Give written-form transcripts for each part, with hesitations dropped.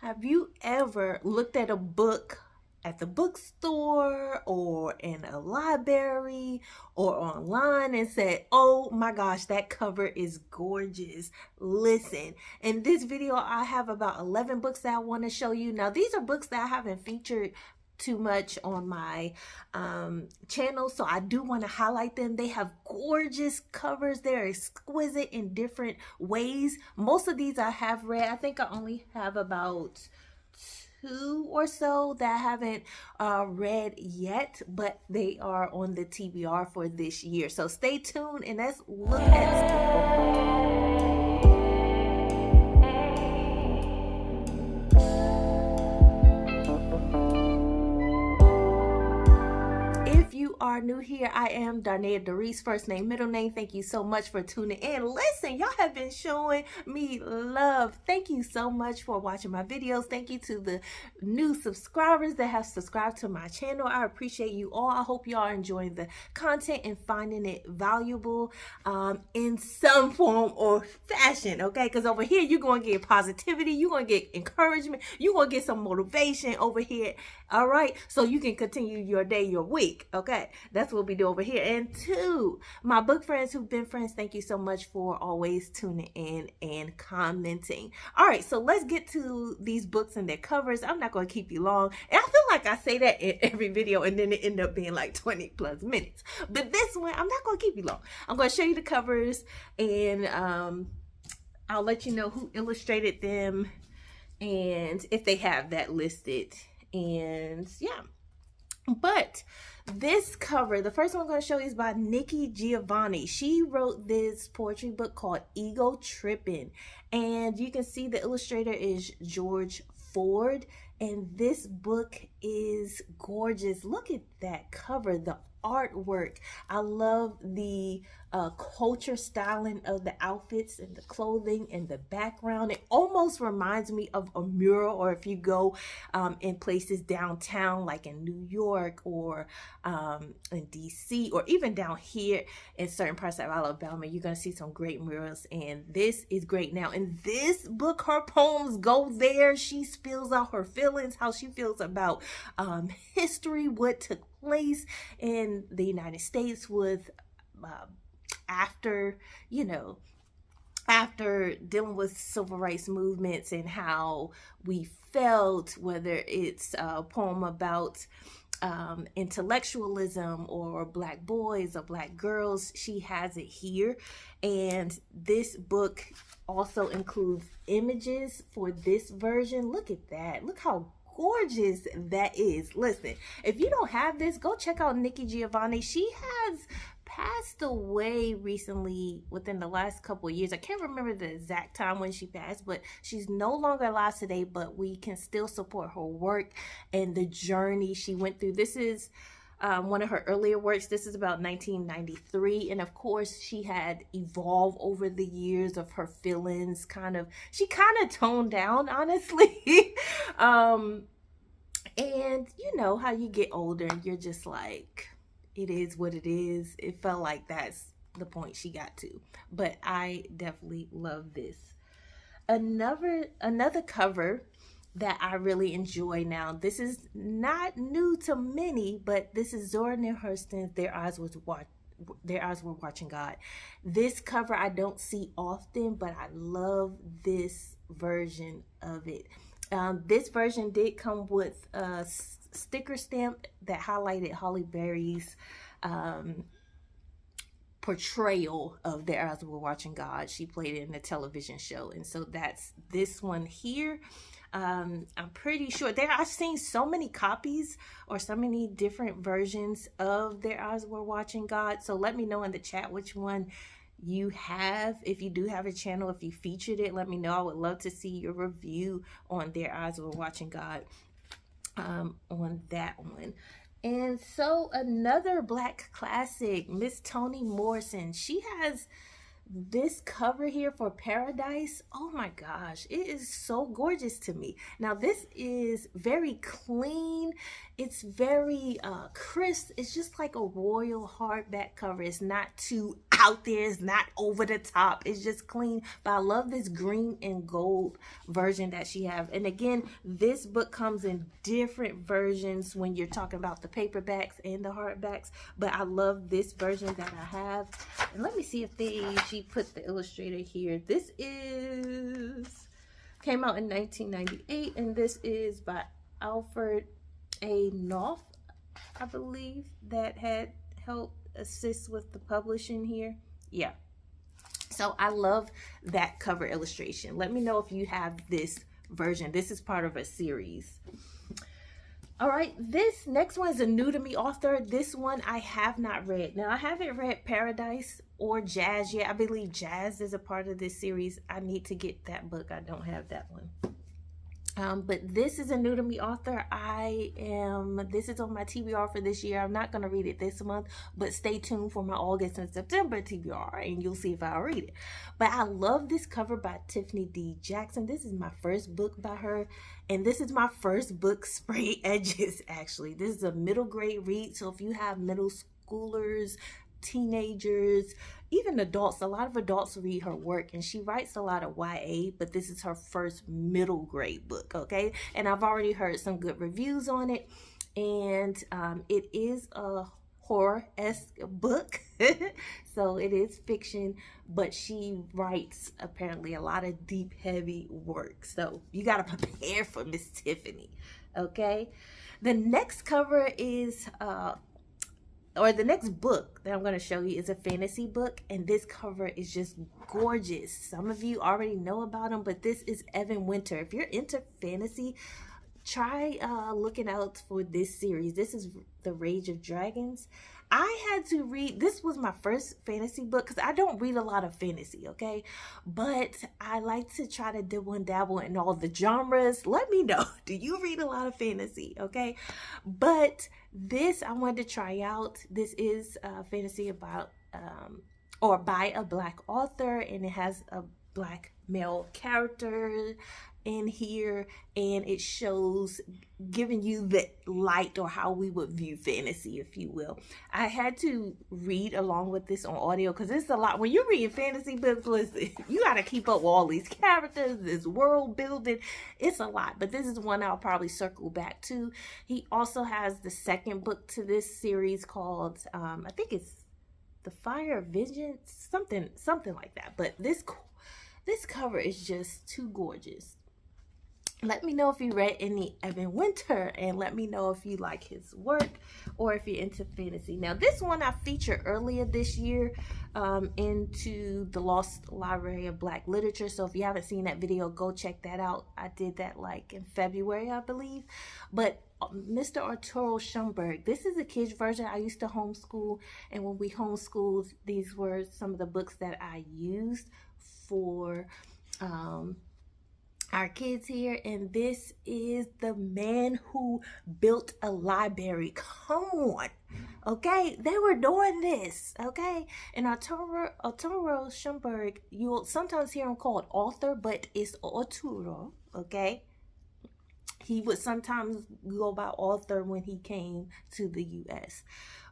Have you ever looked at a book at the bookstore or in a library or online and said, oh my gosh, that cover is gorgeous? Listen, in this video, I have about 11 books that I want to show you. Now, these are books that I haven't featured too much on my channel, so I do want to highlight them. They have gorgeous covers. They're exquisite in different ways. Most of these I have read. I think I only have about two or so that I haven't read yet, but they are on the TBR for this year. So stay tuned and let's look at are new here, I am Darnaya, Darice, first name, middle name. Thank you so much for tuning in. Listen, y'all have been showing me love. Thank you so much for watching my videos. Thank you to the new subscribers that have subscribed to my channel. I appreciate you all. I hope y'all are enjoying the content and finding it valuable in some form or fashion, okay? Because over here, you're going to get positivity. You're going to get encouragement. You're going to get some motivation over here, all right? So you can continue your day, your week, okay? That's what we do over here. And two, my book friends who've been friends, thank you so much for always tuning in and commenting. All right, so let's get to these books and their covers. I'm not going to keep you long. And I feel like I say that in every video and then it end up being like 20 plus minutes. But this one, I'm not going to keep you long. I'm going to show you the covers and I'll let you know who illustrated them and if they have that listed. And yeah. But this cover, the first one I'm going to show you is by Enjky. She wrote this poetry book called Ego Trippin'. And you can see the illustrator is George Ford. And this book is gorgeous. Look at that cover, the artwork. I love the culture styling of the outfits and the clothing and the background. It almost reminds me of a mural, or if you go in places downtown like in New York or in DC, or even down here in certain parts of Alabama, you're going to see some great murals, and this is great. Now in this book, her poems go there. She spills out her feelings, how she feels about history, what took place in the United States with after dealing with civil rights movements and how we felt, whether it's a poem about intellectualism or black boys or black girls. She has it here. And this book also includes images for this version. Look at that. Look how gorgeous that is. Listen, if you don't have this, go check out Enjky. She has passed away recently within the last couple of years. I can't remember the exact time when she passed, but she's no longer alive today, but we can still support her work and the journey she went through. This is one of her earlier works. This is about 1993, and of course she had evolved over the years of her feelings. She kind of toned down, honestly. And you know how you get older and you're just like, it is what it is. It felt like that's the point she got to, but I definitely love this. Another cover that I really enjoy. Now, this is not new to many, but this is Zora Neale Hurston's Their Eyes Were Watching God. This cover I don't see often, but I love this version of it. This version did come with a sticker stamp that highlighted Halle Berry's portrayal of Their Eyes Were Watching God. She played it in a television show, and so that's this one here. I'm pretty sure I've seen so many copies or so many different versions of Their Eyes Were Watching God. So let me know in the chat which one you have. If you do have a channel, if you featured it, let me know. I would love to see your review on Their Eyes Were Watching God on that one. And so another black classic, Miss Toni Morrison. She has this cover here for Paradise, oh my gosh, it is so gorgeous to me. Now this is very clean, it's very crisp. It's just like a royal hardback cover. It's not too out there, it's not over the top, it's just clean. But I love this green and gold version that she have. And again, this book comes in different versions when you're talking about the paperbacks and the hardbacks, but I love this version that I have. And let me see if she put the illustrator here. This came out in 1998, and this is by Alfred A. Knopf, I believe, that had helped assist with the publishing here. Yeah, so I love that cover illustration. Let me know if you have this version. This is part of a series. All right, this next one is a new to me author. This one I have not read. Now, I haven't read Paradise or Jazz yet. I believe Jazz is a part of this series. I need to get that book. I don't have that one. But this is a new to me author. This is on my TBR for this year. I'm not going to read it this month, but stay tuned for my August and September TBR and you'll see if I'll read it. But I love this cover by Tiffany D. Jackson. This is my first book by her, and this is my first book spray edges, actually. This is a middle grade read, so if you have middle schoolers, teenagers, even adults, a lot of adults read her work, and she writes a lot of YA, but this is her first middle grade book, okay? And I've already heard some good reviews on it, and it is a horror-esque book. So it is fiction, but she writes apparently a lot of deep, heavy work, so you got to prepare for Miss Tiffany, okay? The next cover is the next book that I'm going to show you is a fantasy book, and this cover is just gorgeous. Some of you already know about him, but this is Evan Winter. If you're into fantasy, try looking out for this series. This is The Rage of Dragons. I had to read, this was my first fantasy book because I don't read a lot of fantasy, okay? But I like to try to dibble and dabble in all the genres. Let me know, do you read a lot of fantasy, okay? But this I wanted to try out. This is fantasy about, or by a Black author, and it has a Black male character in here, and it shows, giving you the light or how we would view fantasy, if you will. I had to read along with this on audio because it's a lot. When you're reading fantasy books, listen, you got to keep up with all these characters, this world building. It's a lot, but this is one I'll probably circle back to. He also has the second book to this series called, I think it's The Fire of Vengeance, something like that. But this cover is just too gorgeous. Let me know if you read any Evan Winter, and let me know if you like his work or if you're into fantasy. Now, this one I featured earlier this year into the Lost Library of Black Literature. So if you haven't seen that video, go check that out. I did that like in February, I believe. But Mr. Arturo Schomburg, this is a kid's version. I used to homeschool, and when we homeschooled, these were some of the books that I used for our kids here. And this is The Man Who Built a Library. Come on, okay? They were doing this, okay? And Arturo Schomburg, you'll sometimes hear him called author, but it's Arturo, okay? He would sometimes go by author when he came to the U.S.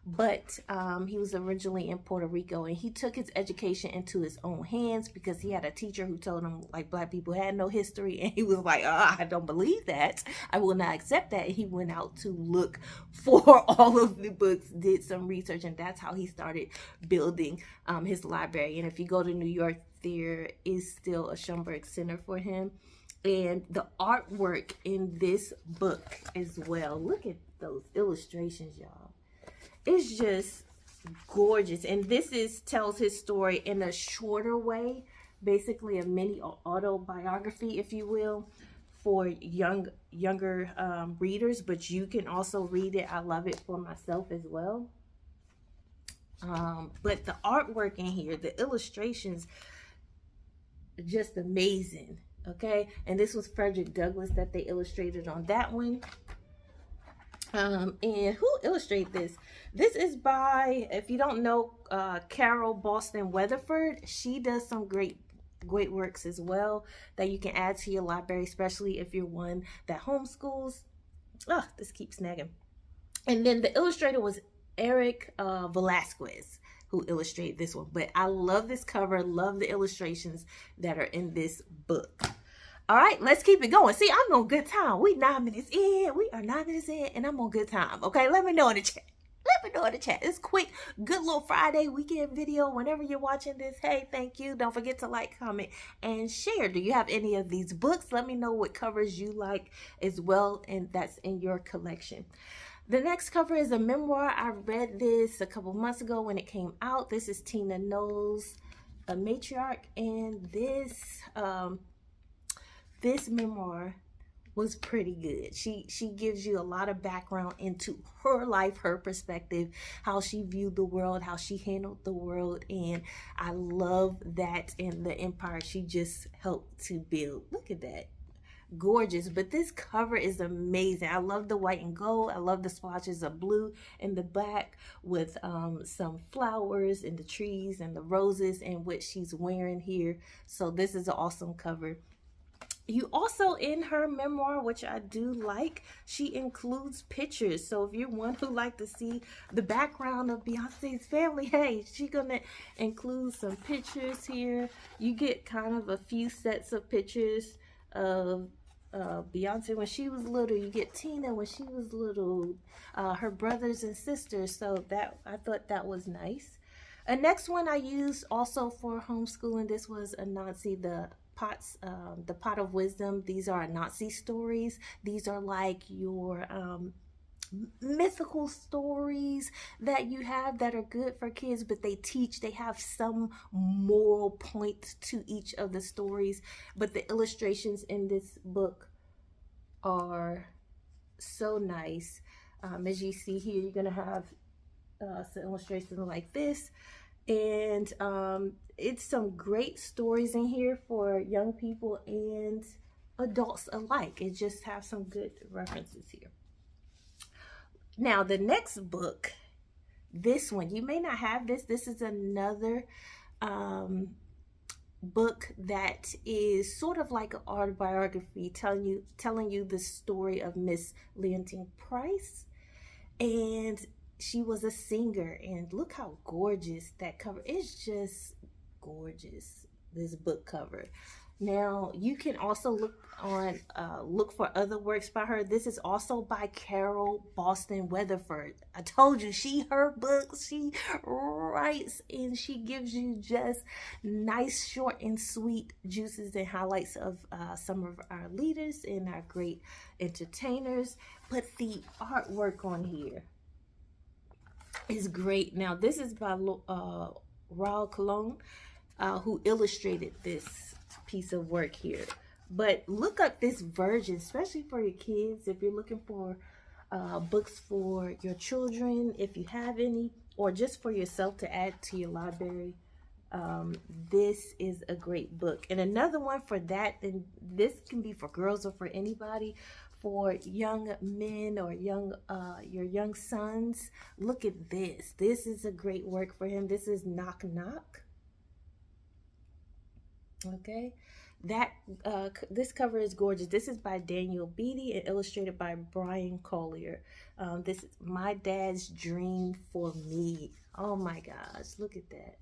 But he was originally in Puerto Rico, and he took his education into his own hands because he had a teacher who told him like Black people had no history, and he was like, I don't believe that. I will not accept that. And he went out to look for all of the books, did some research, and that's how he started building his library. And if you go to New York, there is still a Schomburg Center for him. And the artwork in this book as well. Look at those illustrations, y'all. It's just gorgeous. And this tells his story in a shorter way, basically a mini autobiography, if you will, for younger readers. But you can also read it. I love it for myself as well. But the artwork in here, the illustrations, just amazing. Okay, and this was Frederick Douglass that they illustrated on that one. And who illustrated this? This is by, if you don't know, Carol Boston Weatherford. She does some great works as well that you can add to your library, especially if you're one that homeschools. Oh, this keeps snagging. And then the illustrator was Eric Velasquez, who illustrated this one. But I love this cover, love the illustrations that are in this book. All right, let's keep it going. See, I'm on good time. We 9 minutes in. We are 9 minutes in, and I'm on good time. Okay, let me know in the chat. Let me know in the chat. It's quick, good little Friday weekend video. Whenever you're watching this, hey, thank you. Don't forget to like, comment, and share. Do you have any of these books? Let me know what covers you like as well, and that's in your collection. The next cover is a memoir. I read this a couple months ago when it came out. This is Tina Knowles, a matriarch, and this memoir was pretty good. She gives you a lot of background into her life, her perspective, how she viewed the world, how she handled the world, and I love that in the empire she just helped to build. Look at that. Gorgeous. But this cover is amazing. I love the white and gold. I love the splotches of blue in the back with some flowers and the trees and the roses and what she's wearing here. So this is an awesome cover. You also, in her memoir, which I do like, she includes pictures. So if you're one who like to see the background of Beyonce's family, hey, she's gonna include some pictures here. You get kind of a few sets of pictures of Beyonce when she was little. You get Tina when she was little, her brothers and sisters. So that, I thought that was nice. A next one I used also for homeschooling, this was Anansi, the Pot of Wisdom. These are Anansi stories. These are like your mythical stories that you have that are good for kids, but they have some moral point to each of the stories. But the illustrations in this book are so nice. As you see here, you're gonna have some illustrations like this, and it's some great stories in here for young people and adults alike. It just has some good references here. Now the next book, this one, you may not have this. This is another book that is sort of like an autobiography, telling you the story of Miss Leontine Price. And she was a singer, and look how gorgeous that cover is. Just gorgeous, this book cover. Now you can also look for other works by her. This is also by Carol Boston Weatherford. I told you, her books, she writes and she gives you just nice, short and sweet juices and highlights of some of our leaders and our great entertainers. But the artwork on here is great. Now this is by Raul Colon, who illustrated this piece of work here. But look up this version, especially for your kids, if you're looking for books for your children, if you have any, or just for yourself to add to your library. This is a great book. And another one for that, and this can be for girls or for anybody, for young men or your young sons. Look at this. This is a great work for him. This is Knock Knock. Okay, that this cover is gorgeous. This is by Daniel Beatty and illustrated by Brian Collier. This is My Dad's Dream for Me. Oh my gosh, look at that.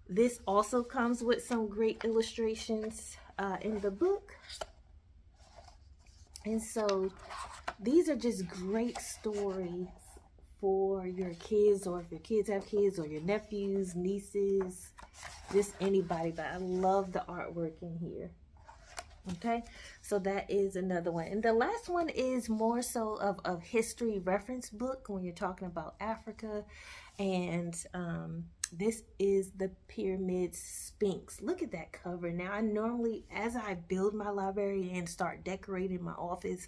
This also comes with some great illustrations in the book. And so these are just great stories for your kids, or if your kids have kids, or your nephews, nieces, just anybody. But I love the artwork in here. Okay, so that is another one. And the last one is more so of history reference book when you're talking about Africa. And this is the Pyramid Sphinx. Look at that cover. Now I normally, as I build my library and start decorating my office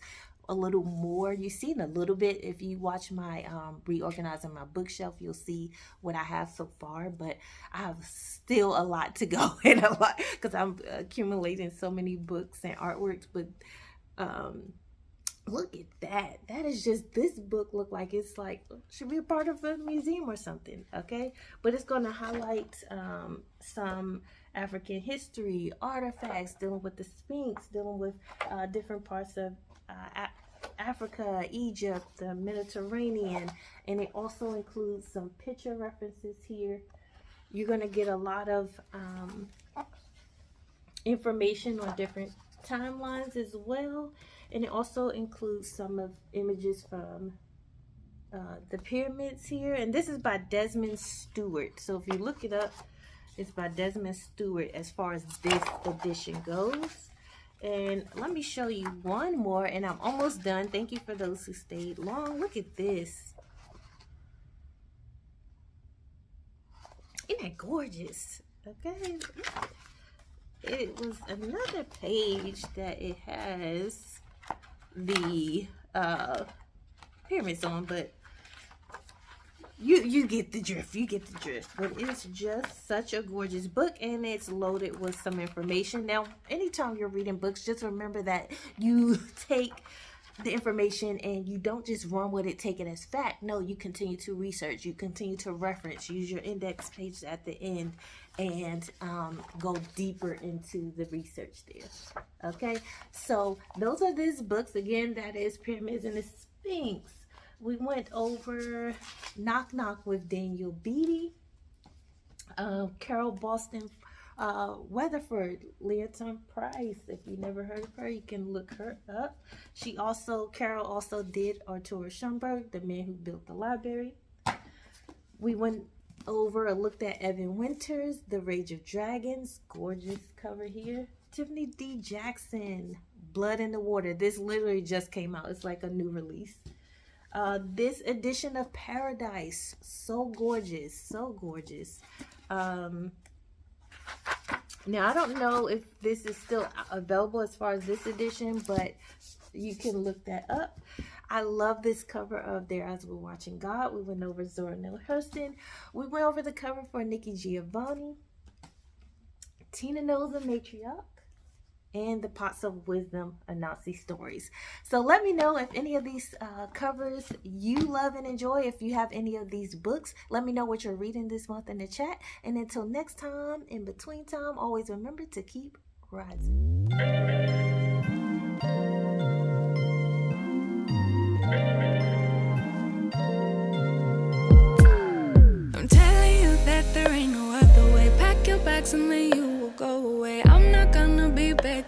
a little more, you've seen a little bit. If you watch my reorganizing my bookshelf, you'll see what I have so far, but I have still a lot to go, and a lot, because I'm accumulating so many books and artworks. But Look at that. That is just, this book look like it's like, should be a part of a museum or something, okay? But it's going to highlight some African history, artifacts, dealing with the Sphinx, dealing with different parts of Africa, Egypt, the Mediterranean, and it also includes some picture references here. You're going to get a lot of information on different timelines as well, and it also includes some of images from the pyramids here, and this is by Desmond Stewart. So if you look it up, it's by Desmond Stewart as far as this edition goes. And let me show you one more, and I'm almost done. Thank you for those who stayed long. Look at this. Isn't that gorgeous? Okay. It was another page that it has the pyramids on, but you get the drift. You get the drift. But it's just such a gorgeous book, and it's loaded with some information. Now, anytime you're reading books, just remember that you take the information and you don't just run with it, take it as fact. No, you continue to research, you continue to reference, use your index page at the end, and go deeper into the research there. Okay, so those are these books. Again, that is Pyramids and the Sphinx. We went over Knock Knock with Daniel Beatty, Carol Boston Weatherford, Leonton Price. If you never heard of her, you can look her up. Carol also did Artur Schomburg, The Man Who Built the Library. We went over and looked at Evan Winters, The Rage of Dragons. Gorgeous cover here. Tiffany D. Jackson, Blood in the Water. This literally just came out. It's like a new release. This edition of Paradise, so gorgeous, so gorgeous. Now, I don't know if this is still available as far as this edition, but you can look that up. I love this cover of Their Eyes Were Watching God. We went over Zora Neale Hurston. We went over the cover for Nikki Giovanni, Tina Knows a Matriarch, and the Pots of Wisdom Anansi stories. So let me know if any of these covers you love and enjoy. If you have any of these books, let me know what you're reading this month in the chat. And until next time, in between time, always remember to keep rising. I'm telling you that there ain't no other way. Pack your bags and then you will go away. I'm not gonna be begging.